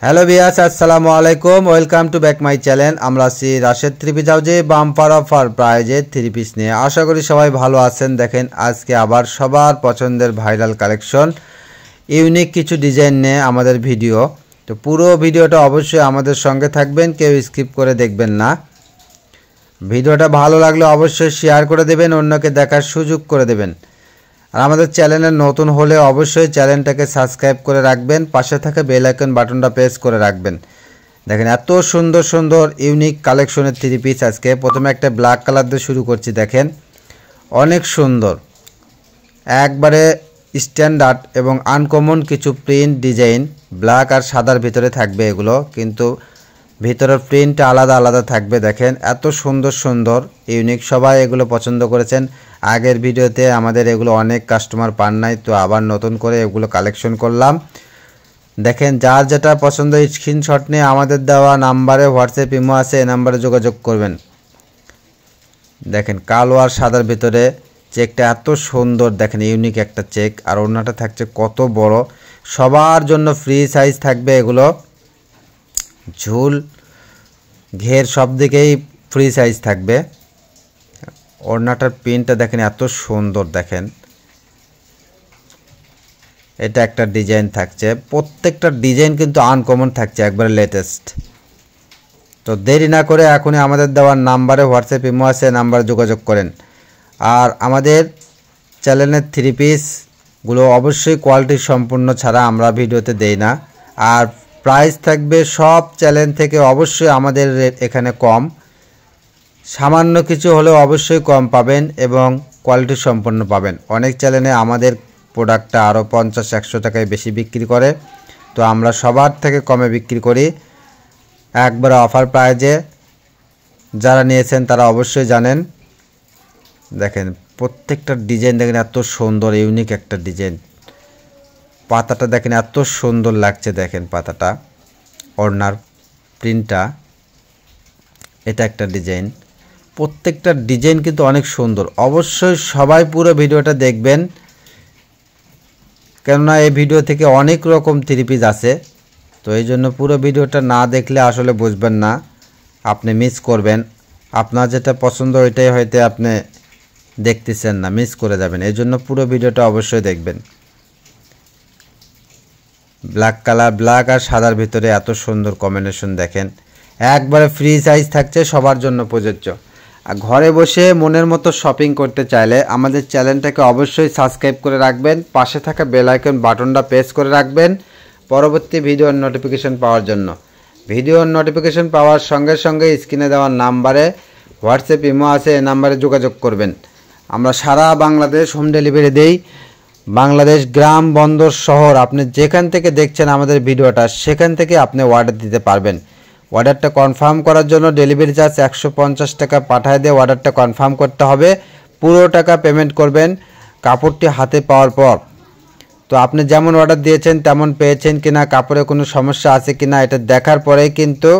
Hello viewers, আসসালামু আলাইকুম। Welcome to back my channel. আমরা আছি রাশেদ থ্রি পিস হাউজে বাম্পার অফার প্রাইজে থ্রি পিস নিয়ে। আশা করি সবাই ভালো আছেন। দেখেন আজকে আবার সবার পছন্দের ভাইরাল কালেকশন, ইউনিক কিছু ডিজাইন নিয়ে আমাদের ভিডিও। তো পুরো ভিডিওটা অবশ্যই আমাদের সঙ্গে থাকবেন, কেউ স্কিপ করে দেখবেন না। ভিডিওটা ভালো লাগলে অবশ্যই শেয়ার করে দেবেন, অন্যকে দেখার সুযোগ করে দেবেন। আর আমাদের চ্যানেলে নতুন হলে অবশ্যই চ্যানেলটাকে সাবস্ক্রাইব করে রাখবেন, পাশে থাকা বেল আইকন বাটনটা প্রেস করে রাখবেন। দেখেন এত সুন্দর সুন্দর ইউনিক কালেকশনের থ্রি পিস। আজকে প্রথমে একটা ব্ল্যাক কালার দিয়ে শুরু করছি। দেখেন অনেক সুন্দর, একবারে স্ট্যান্ডার্ড এবং আনকমন কিছু প্রিন্ট ডিজাইন, ব্ল্যাক আর সাদার ভিতরে থাকবে। এগুলো কিন্তু ভিতরের প্রিন্টটা আলাদা আলাদা থাকবে। দেখেন এত সুন্দর সুন্দর ইউনিক, সবাই এগুলো পছন্দ করেছেন। আগের ভিডিওতে আমাদের এগুলো অনেক কাস্টমার পান নাই, তো আবার নতুন করে এগুলো কালেকশন করলাম। দেখেন যার যেটা পছন্দ স্ক্রিনশট নিয়ে আমাদের দেওয়া নাম্বারে, হোয়াটসঅ্যাপ ইমো আছে, এই নাম্বারে যোগাযোগ করবেন। দেখেন কালো আর সাদার ভিতরে চেকটা এত সুন্দর, দেখেন ইউনিক একটা চেক। আর ওড়নাটা থাকছে কত বড়, সবার জন্য ফ্রি সাইজ থাকবে। এগুলো ঝুল ঘের সব দিকেই ফ্রি সাইজ থাকবে। ওড়নাটার প্রিন্টটা দেখেন এত সুন্দর। দেখেন এটা একটা ডিজাইন থাকছে, প্রত্যেকটা ডিজাইন কিন্তু আনকমন থাকছে, একবারে লেটেস্ট। তো দেরি না করে এখনই আমাদের দেওয়ার নাম্বারে, হোয়াটসঅ্যাপ ইমো আছে, নাম্বারে যোগাযোগ করেন। আর আমাদের চ্যানেলের থ্রি পিসগুলো অবশ্যই কোয়ালিটি সম্পূর্ণ ছাড়া আমরা ভিডিওতে দেই না। আর প্রাইস থাকবে সব চ্যানেল থেকে অবশ্যই আমাদের রেট এখানে কম, সামান্য কিছু হলেও অবশ্যই কম পাবেন এবং কোয়ালিটি সম্পন্ন পাবেন। অনেক চ্যানেলে আমাদের প্রোডাক্টটা আরও 50-100 টাকায় বেশি বিক্রি করে, তো আমরা সবার থেকে কমে বিক্রি করি, একবারে অফার প্রাইজে। যারা নিয়েছেন তারা অবশ্যই জানেন। দেখেন প্রত্যেকটা ডিজাইন দেখেন এত সুন্দর, ইউনিক একটা ডিজাইন। পাতাটা দেখেন এত সুন্দর লাগছে। দেখেন পাতাটা, ওড়নার প্রিন্টটা, এটা একটা ডিজাইন। প্রত্যেকটা ডিজাইন কিন্তু অনেক সুন্দর। অবশ্যই সবাই পুরো ভিডিওটা দেখবেন, কেননা এই ভিডিও থেকে অনেক রকম থ্রি পিস আছে। তো এই জন্য পুরো ভিডিওটা না দেখলে আসলে বুঝবেন না, আপনি মিস করবেন। আপনার যেটা পছন্দ ওইটাই হয়তো আপনি দেখতেছেন না, মিস করে যাবেন। এই জন্য পুরো ভিডিওটা অবশ্যই দেখবেন। ব্ল্যাক কালার, ব্ল্যাক আর সাদার ভিতরে এত সুন্দর কম্বিনেশন। দেখেন একবারে ফ্রি সাইজ থাকছে, সবার জন্য প্রযোজ্য। আর ঘরে বসে মনের মতো শপিং করতে চাইলে আমাদের চ্যানেলটাকে অবশ্যই সাবস্ক্রাইব করে রাখবেন, পাশে থাকা বেল আইকন বাটনটা প্রেস করে রাখবেন পরবর্তী ভিডিওর নোটিফিকেশন পাওয়ার জন্য। ভিডিওর নোটিফিকেশন পাওয়ার সঙ্গে সঙ্গে স্ক্রিনে দেওয়ার নাম্বারে, হোয়াটসঅ্যাপ ইমো আছে, এই নাম্বারে যোগাযোগ করবেন। আমরা সারা বাংলাদেশ হোম ডেলিভারি দেই। বাংলাদেশ গ্রাম, বন্দর, শহর, আপনি যেখান থেকে দেখছেন আমাদের ভিডিওটা সেখান থেকে আপনি অর্ডার দিতে পারবেন। অর্ডারটা কনফার্ম করার জন্য ডেলিভারি চার্জ 150 টাকা পাঠায় দিয়ে অর্ডারটা কনফার্ম করতে হবে। পুরো টাকা পেমেন্ট করবেন কাপড়টি হাতে পাওয়ার পর। তো আপনি যেমন অর্ডার দিয়েছেন তেমন পেয়েছেন কিনা, কাপড়ে কোনো সমস্যা আছে কিনা, এটা দেখার পরেই কিন্তু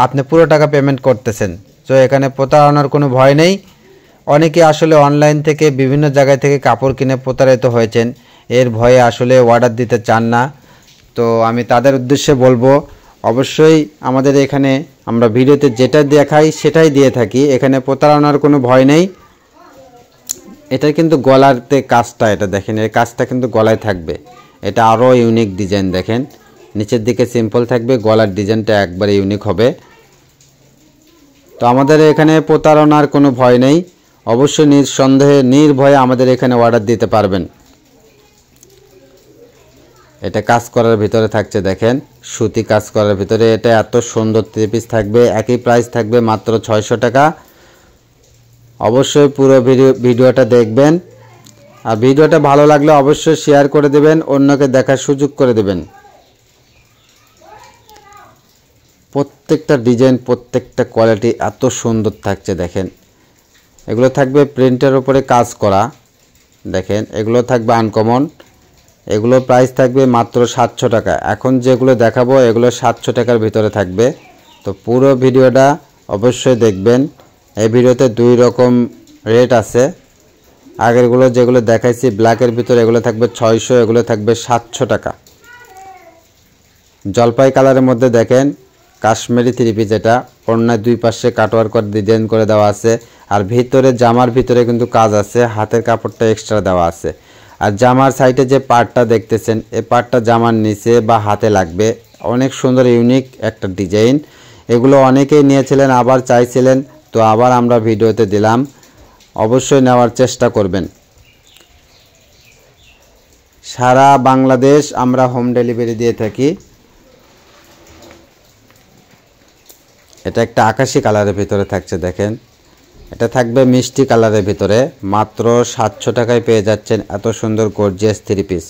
আপনি পুরো টাকা পেমেন্ট করতেছেন। তো এখানে প্রতারণার কোনো ভয় নেই। অনেকে আসলে অনলাইন থেকে বিভিন্ন জায়গায় থেকে কাপড় কিনে প্রতারিত হয়েছেন, এর ভয়ে আসলে অর্ডার দিতে চান না। তো আমি তাদের উদ্দেশ্যে বলবো, অবশ্যই আমাদের এখানে আমরা ভিডিওতে যেটা দেখাই সেটাই দিয়ে থাকি, এখানে প্রতারণার কোনো ভয় নেই। এটা কিন্তু গলাতে কাজটা, এটা দেখেন এর কাজটা কিন্তু গলায় থাকবে। এটা আরও ইউনিক ডিজাইন। দেখেন নিচের দিকে সিম্পল থাকবে, গলার ডিজাইনটা একবারে ইউনিক হবে। তো আমাদের এখানে প্রতারণার কোনো ভয় নেই, অবশ্যই নিঃসন্দেহে নির্ভয়ে আমাদের এখানে অর্ডার দিতে পারবেন। এটা কাজ করার ভিতরে থাকছে, দেখেন সুতি কাজ করার ভিতরে। এটা এত সুন্দর থ্রি পিস থাকবে, একই প্রাইস থাকবে মাত্র 600 টাকা। অবশ্যই পুরো ভিডিওটা দেখবেন। আর ভিডিওটা ভালো লাগলে অবশ্যই শেয়ার করে দেবেন, অন্যকে দেখার সুযোগ করে দেবেন। প্রত্যেকটা ডিজাইন, প্রত্যেকটা কোয়ালিটি এত সুন্দর থাকছে। দেখেন এগুলো থাকবে প্রিন্টের উপরে কাজ করা। দেখেন এগুলো থাকবে আনকমন, এগুলো প্রাইস থাকবে মাত্র 700 টাকা। এখন যেগুলো দেখাবো এগুলো 700 টাকার ভিতরে থাকবে। তো পুরো ভিডিওটা অবশ্যই দেখবেন। এই ভিডিওতে দুই রকম রেট আছে। আগেরগুলো যেগুলো দেখাইছি ব্ল্যাকের ভিতরে, এগুলো থাকবে 600, এগুলো থাকবে 700 টাকা। জলপাই কালারের মধ্যে দেখেন কাশ্মীরি থ্রি পিস, এটা ওড়নার দুই পাশে কাটওয়ার্ক করে ডিজাইন করে দেওয়া আছে। আর ভিতরে জামার ভিতরে কিন্তু কাজ আছে, হাতের কাপড়টা এক্সট্রা দেওয়া আছে। আর জামার সাইডে যে পার্টটা দেখতেছেন এই পার্টটা জামার নিচে বা হাতে লাগবে, অনেক সুন্দর ইউনিক একটা ডিজাইন। এগুলো অনেকেই নিয়েছিলেন, আবার চাইছিলেন, তো আবার আমরা ভিডিওতে দিলাম, অবশ্যই নেওয়ার চেষ্টা করবেন। সারা বাংলাদেশ আমরা হোম ডেলিভারি দিয়ে থাকি। এটা একটা আকাশি কালারের ভিতরে থাকছে, দেখেন এটা থাকবে মিষ্টি কালারের ভিতরে, মাত্র 700 টাকায় পেয়ে যাচ্ছেন এত সুন্দর গর্জিয়াস থ্রি পিস।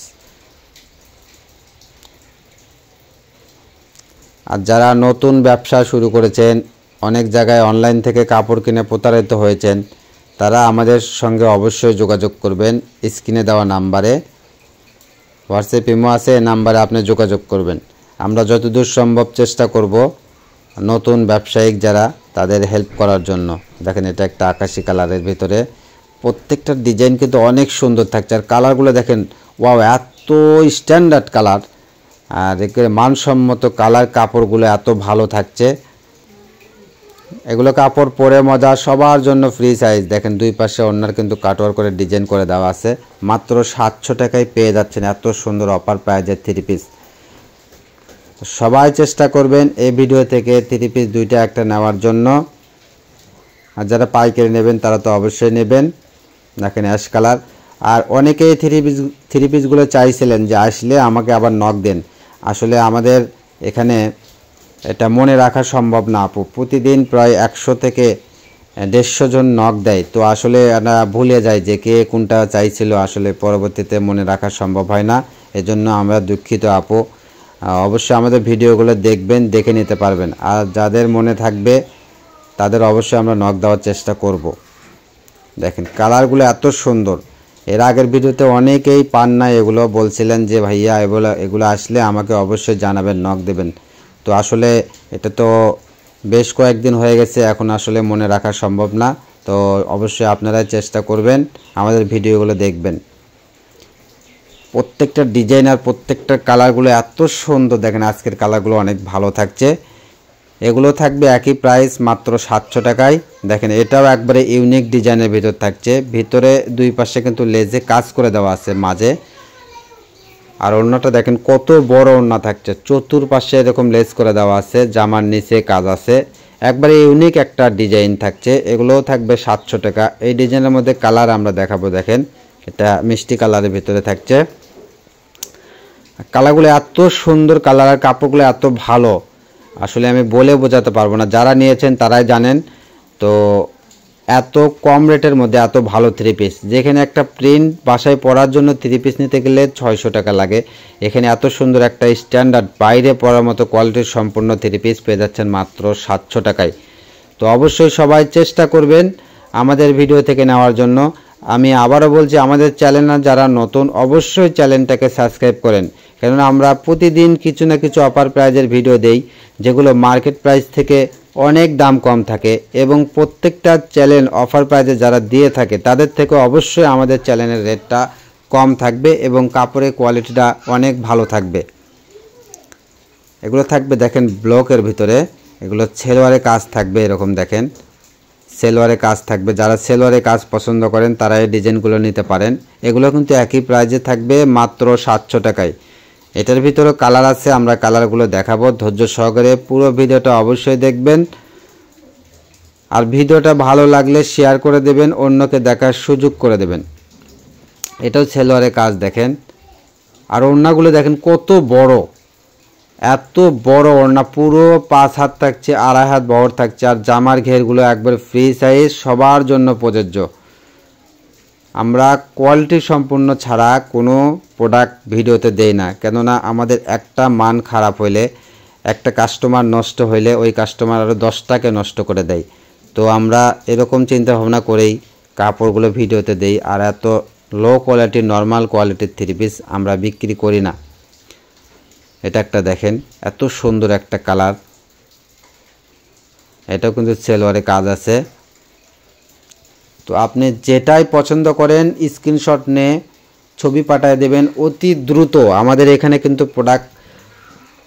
আর যারা নতুন ব্যবসা শুরু করেছেন, অনেক জায়গায় অনলাইন থেকে কাপড় কিনে প্রতারিত হয়েছেন, তারা আমাদের সঙ্গে অবশ্যই যোগাযোগ করবেন। স্ক্রিনে দেওয়া নাম্বারে হোয়াটসঅ্যাপ ইমো আছে, এই নাম্বারে আপনি যোগাযোগ করবেন। আমরা যতদূর সম্ভব চেষ্টা করব নতুন ব্যবসায়িক যারা তাদের হেল্প করার জন্য। দেখেন এটা একটা আকাশি কালারের ভিতরে, প্রত্যেকটা ডিজাইন কিন্তু অনেক সুন্দর থাকছে। আর কালারগুলো দেখেন, ওয়াও, এত স্ট্যান্ডার্ড কালার আর একেবারে মানসম্মত কালার, কাপড়গুলো এত ভালো থাকছে। এগুলো কাপড় পরে মজা, সবার জন্য ফ্রি সাইজ। দেখেন দুই পাশে ওড়নার কিন্তু কাটওয়ার করে ডিজাইন করে দেওয়া আছে। মাত্র 700 টাকায় পেয়ে যাচ্ছেন এত সুন্দর অফার প্রাইজের থ্রি পিস। সবাই চেষ্টা করবেন এই ভিডিও থেকে থ্রি পিস দুইটা একটা নেওয়ার জন্য। আর যারা পাইকারি নেবেন তারা তো অবশ্যই নেবেন। দেখেন অ্যাশ কালার। আর অনেকেই থ্রি পিসগুলো চাইছিলেন যে আসলে আমাকে আবার নক দেন। আসলে আমাদের এখানে এটা মনে রাখা সম্ভব না আপু, প্রতিদিন প্রায় 100 থেকে 150 জন নক দেয়, তো আসলে ভুলে যায় যে কে কোনটা চাইছিল, আসলে পরবর্তীতে মনে রাখা সম্ভব হয় না। এজন্য আমরা দুঃখিত আপু। অবশ্যই আমাদের ভিডিওগুলো দেখবেন, দেখে নিতে পারবেন। আর যাদের মনে থাকবে তাদের অবশ্যই আমরা নক দেওয়ার চেষ্টা করব। দেখেন কালারগুলো এত সুন্দর। এর আগের ভিডিওতে অনেকেই পান না, এগুলো বলছিলেন যে ভাইয়া এগুলো আসলে আমাকে অবশ্যই জানাবেন, নক দেবেন। তো আসলে এটা তো বেশ কয়েকদিন হয়ে গেছে, এখন আসলে মনে রাখা সম্ভব না। তো অবশ্যই আপনারাই চেষ্টা করবেন, আমাদের ভিডিওগুলো দেখবেন। প্রত্যেকটা ডিজাইন আর প্রত্যেকটা কালারগুলো এত সুন্দর। দেখেন আজকের কালারগুলো অনেক ভালো থাকছে। এগুলো থাকবে একই প্রাইস, মাত্র 700 টাকায়। দেখেন এটাও একবারে ইউনিক ডিজাইনের ভিতর থাকছে, ভিতরে দুই পাশে কিন্তু লেজে কাজ করে দেওয়া আছে মাঝে। আর ওড়নাটা দেখেন কত বড় ওড়না থাকছে, চতুর্পাশে এরকম লেজ করে দেওয়া আছে, জামার নিচে কাজ আছে, একবারে ইউনিক একটা ডিজাইন থাকছে। এগুলোও থাকবে 700 টাকা। এই ডিজাইনের মধ্যে কালার আমরা দেখাবো। দেখেন এটা মিষ্টি কালারের ভিতরে থাকছে। কালারগুলো এত সুন্দর, কালার আর কাপড়গুলো এত ভালো, আসলে আমি বলে বোঝাতে পারবো না, যারা নিয়েছেন তারাই জানেন। তো এত কম রেটের মধ্যে এত ভালো থ্রি পিস, যেখানে একটা প্রিন্ট বাসায় পরার জন্য থ্রি পিস নিতে গেলে 600 টাকা লাগে, এখানে এত সুন্দর একটা স্ট্যান্ডার্ড বাইরে পরার মতো কোয়ালিটির সম্পূর্ণ থ্রি পিস পেয়ে যাচ্ছেন মাত্র 700 টাকায়। তো অবশ্যই সবাই চেষ্টা করবেন আমাদের ভিডিও থেকে নেওয়ার জন্য। আমি আবারও বলছি, আমাদের চ্যানেল যারা নতুন অবশ্যই চ্যানেলটাকে সাবস্ক্রাইব করেন, কেননা আমরা প্রতিদিন কিছু না কিছু অফার প্রাইজের ভিডিও দেই, যেগুলো মার্কেট প্রাইস থেকে অনেক দাম কম থাকে। এবং প্রত্যেকটা চ্যানেল অফার প্রাইজে যারা দিয়ে থাকে তাদের থেকে অবশ্যই আমাদের চ্যানেলের রেটটা কম থাকবে এবং কাপড়ের কোয়ালিটিটা অনেক ভালো থাকবে। এগুলো থাকবে দেখেন ব্লকের ভিতরে, এগুলো সেলোয়ারে কাজ থাকবে, এরকম দেখেন সেলোয়ারে কাজ থাকবে। যারা সেলোয়ারে কাজ পছন্দ করেন তারা এই ডিজাইনগুলো নিতে পারেন। এগুলো কিন্তু একই প্রাইজে থাকবে, মাত্র 700 টাকায়। এটার ভিতরে কালার আছে, আমরা কালারগুলো দেখাবো। ধৈর্য সহকারে পুরো ভিডিওটা অবশ্যই দেখবেন। আর ভিডিওটা ভালো লাগলে শেয়ার করে দেবেন, অন্যকে দেখার সুযোগ করে দেবেন। এটাও সেলোয়ারে কাজ দেখেন। আর ওড়নাগুলো দেখেন কত বড়, এত বড় ওড়না, পুরো 5 হাত থাকছে, 2.5 হাত বহর থাকছে। আর জামার ঘেরগুলো একবার ফ্রি সাইজ, সবার জন্য প্রযোজ্য। আমরা কোয়ালিটি সম্পূর্ণ ছাড়া কোনো প্রোডাক্ট ভিডিওতে দেই না, কেননা আমাদের একটা মান খারাপ হইলে, একটা কাস্টমার নষ্ট হইলে ওই কাস্টমার আরও 10টাকে নষ্ট করে দেয়। তো আমরা এরকম চিন্তা ভাবনা করেই কাপড়গুলো ভিডিওতে দেই। আর এত লো কোয়ালিটির, নর্মাল কোয়ালিটির থ্রি পিস আমরা বিক্রি করি না। এটা একটা দেখেন এত সুন্দর একটা কালার, এটাও কিন্তু সেলোয়ারে কাজ আছে। তো আপনি যেটাই পছন্দ করেন স্ক্রিনশট নিয়ে ছবি পাঠিয়ে দেবেন অতি দ্রুত। আমাদের এখানে কিন্তু প্রোডাক্ট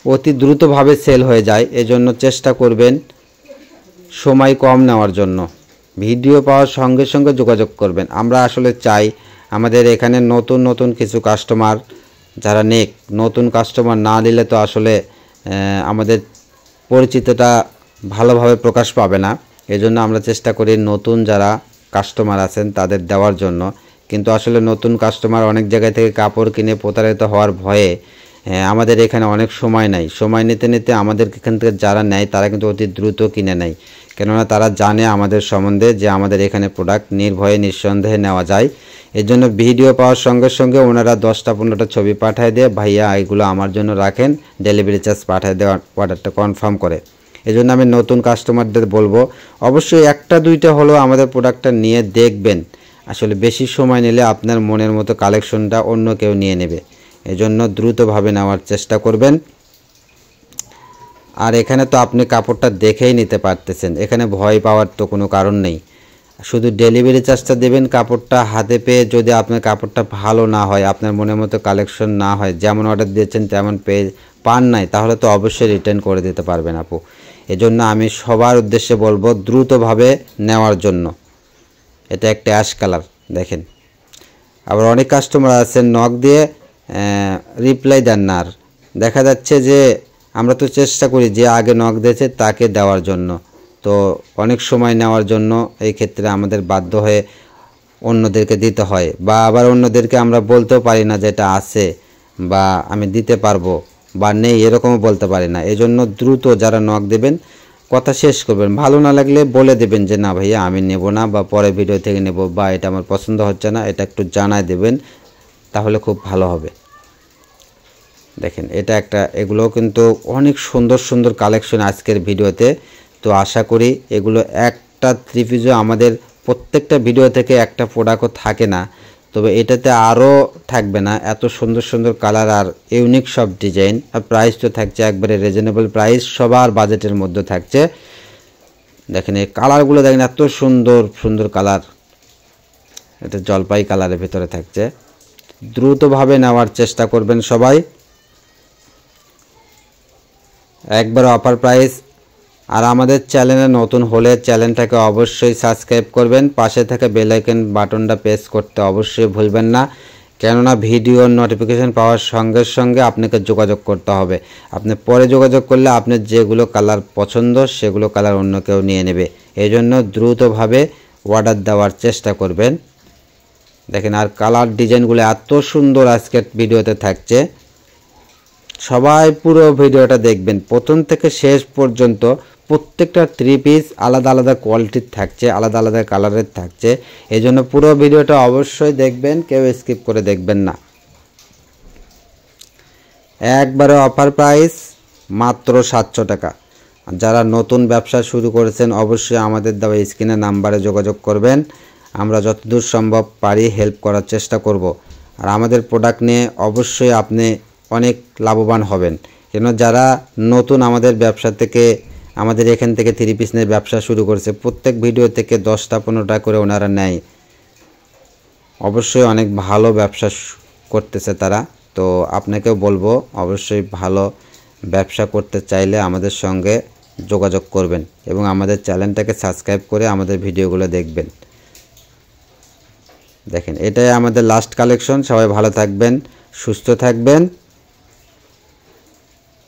অতি দ্রুতভাবে সেল হয়ে যায়। এজন্য চেষ্টা করবেন সময় কম নেওয়ার জন্য। ভিডিও পাওয়ার সঙ্গে সঙ্গে যোগাযোগ করবেন। আমরা আসলে চাই আমাদের এখানে নতুন নতুন কিছু কাস্টমার যারা নতুন কাস্টমার না নিলে তো আসলে আমাদের পরিচিতটা ভালোভাবে প্রকাশ পাবে না। এজন্য আমরা চেষ্টা করি নতুন যারা কাস্টমার আছেন তাদের দেওয়ার জন্য। কিন্তু আসলে নতুন কাস্টমার অনেক জায়গা থেকে কাপড় কিনে প্রতারিত হওয়ার ভয়ে আমাদের এখানে অনেক সময় নাই। সময় নিতে নিতে আমাদের এখান থেকে যারা নেয় তারা কিন্তু অতি দ্রুত কিনে নেয়, কেননা তারা জানে আমাদের সম্বন্ধে যে আমাদের এখানে প্রোডাক্ট নির্ভয়ে নিঃসন্দেহে নেওয়া যায়। এর জন্য ভিডিও পাওয়ার সঙ্গে সঙ্গে ওনারা 10টা-15টা ছবি পাঠিয়ে দিয়ে ভাইয়া এগুলো আমার জন্য রাখেন, ডেলিভারি চার্জ পাঠিয়ে দেওয়া অর্ডারটা কনফার্ম করে। এজন্য আমি নতুন কাস্টমারদের বলবো অবশ্যই 1টা-2টা হলেও আমাদের প্রোডাক্টটা নিয়ে দেখবেন। আসলে বেশি সময় নিলে আপনার মনের মতো কালেকশনটা অন্য কেউ নিয়ে নেবে। এজন্য দ্রুতভাবে নেওয়ার চেষ্টা করবেন। আর এখানে তো আপনি কাপড়টা দেখেই নিতে পারতেছেন, এখানে ভয় পাওয়ার তো কোনো কারণ নেই। শুধু ডেলিভারি চার্জটা দেবেন। কাপড়টা হাতে পেয়ে যদি আপনার কাপড়টা ভালো না হয়, আপনার মনের মতো কালেকশন না হয়, যেমন অর্ডার দিয়েছেন তেমন পান নাই, তাহলে তো অবশ্যই রিটার্ন করে দিতে পারবেন আপু। এজন্য আমি সবার উদ্দেশ্যে বলবো দ্রুতভাবে নেওয়ার জন্য। এটা একটা অ্যাশ কালার দেখেন। আবার অনেক কাস্টমার আছেন নক দিয়ে রিপ্লাই দেন না। আর দেখা যাচ্ছে যে আমরা তো চেষ্টা করি যে আগে নক দিয়েছে তাকে দেওয়ার জন্য, তো অনেক সময় নেওয়ার জন্য এই ক্ষেত্রে আমাদের বাধ্য হয়ে অন্যদেরকে দিতে হয়, বা আবার অন্যদেরকে আমরা বলতেও পারি না যেটা আছে বা আমি দিতে পারবো বা নেই এরকমও বলতে পারি না। এজন্য দ্রুত যারা নক দেবেন কথা শেষ করবেন। ভালো না লাগলে বলে দেবেন যে না ভাইয়া আমি নেব না, বা পরে ভিডিও থেকে নেব, বা এটা আমার পছন্দ হচ্ছে না, এটা একটু জানায় দেবেন, তাহলে খুব ভালো হবে। দেখেন এটা একটা, এগুলোও কিন্তু অনেক সুন্দর সুন্দর কালেকশন আজকের ভিডিওতে। তো আশা করি এগুলো একটা থ্রি-পিসও আমাদের প্রত্যেকটা ভিডিও থেকে একটা প্রোডাক্টও থাকে না, তবে এটাতে আরও থাকবে না। এত সুন্দর সুন্দর কালার আর ইউনিক সব ডিজাইন। আর প্রাইস তো থাকছে একবারে রিজনেবল প্রাইস, সবার বাজেটের মধ্যে থাকছে। দেখেন এই কালারগুলো দেখেন, এত সুন্দর সুন্দর কালার। এটা জলপাই কালারের ভিতরে থাকছে। দ্রুতভাবে নেওয়ার চেষ্টা করবেন সবাই। একবার অফার প্রাইস। আর আমাদের চ্যানেলে নতুন হলে চ্যানেলটাকে অবশ্যই সাবস্ক্রাইব করবেন, পাশে থাকা বেল আইকন বাটনটা প্রেস করতে অবশ্যই ভুলবেন না, কেননা ভিডিওর নোটিফিকেশন পাওয়ার সঙ্গে সঙ্গে আপনাকে যোগাযোগ করতে হবে। আপনি পরে যোগাযোগ করলে আপনার যেগুলো কালার পছন্দ সেগুলো কালার অন্য কেউ নিয়ে নেবে। এই জন্য দ্রুতভাবে অর্ডার দেওয়ার চেষ্টা করবেন। দেখেন আর কালার ডিজাইনগুলো এত সুন্দর আজকের ভিডিওতে থাকছে। সবাই পুরো ভিডিওটা দেখবেন প্রথম থেকে শেষ পর্যন্ত। প্রত্যেকটা থ্রি-পিস আলাদা আলাদা কোয়ালিটির থাকছে, আলাদা আলাদা কালারের থাকছে। এই জন্য পুরো ভিডিওটা অবশ্যই দেখবেন, কেউ স্কিপ করে দেখবেন না। একবারে অফার প্রাইস মাত্র 700 টাকা। যারা নতুন ব্যবসা শুরু করেছেন অবশ্যই আমাদের দেওয়া স্ক্রিনের নাম্বারে যোগাযোগ করবেন। আমরা যতদূর সম্ভব পারি হেল্প করার চেষ্টা করব। আর আমাদের প্রোডাক্ট নিয়ে অবশ্যই আপনি অনেক লাভবান হবেন, কেন যারা নতুন আমাদের ব্যবসা থেকে আমাদের এখান থেকে থ্রি-পিস নিয়ে ব্যবসা শুরু করেছে, প্রত্যেক ভিডিও থেকে 10টা-15টা করে ওনারা নেয়। অবশ্যই অনেক ভালো ব্যবসা করতেছে তারা। তো আপনাকেও বলবো অবশ্যই ভালো ব্যবসা করতে চাইলে আমাদের সঙ্গে যোগাযোগ করবেন এবং আমাদের চ্যানেলটাকে সাবস্ক্রাইব করে আমাদের ভিডিওগুলো দেখবেন। দেখেন এটাই আমাদের লাস্ট কালেকশন। সবাই ভালো থাকবেন, সুস্থ থাকবেন।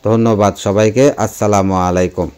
ধন্যবাদ সবাইকে। আসসালামু আলাইকুম।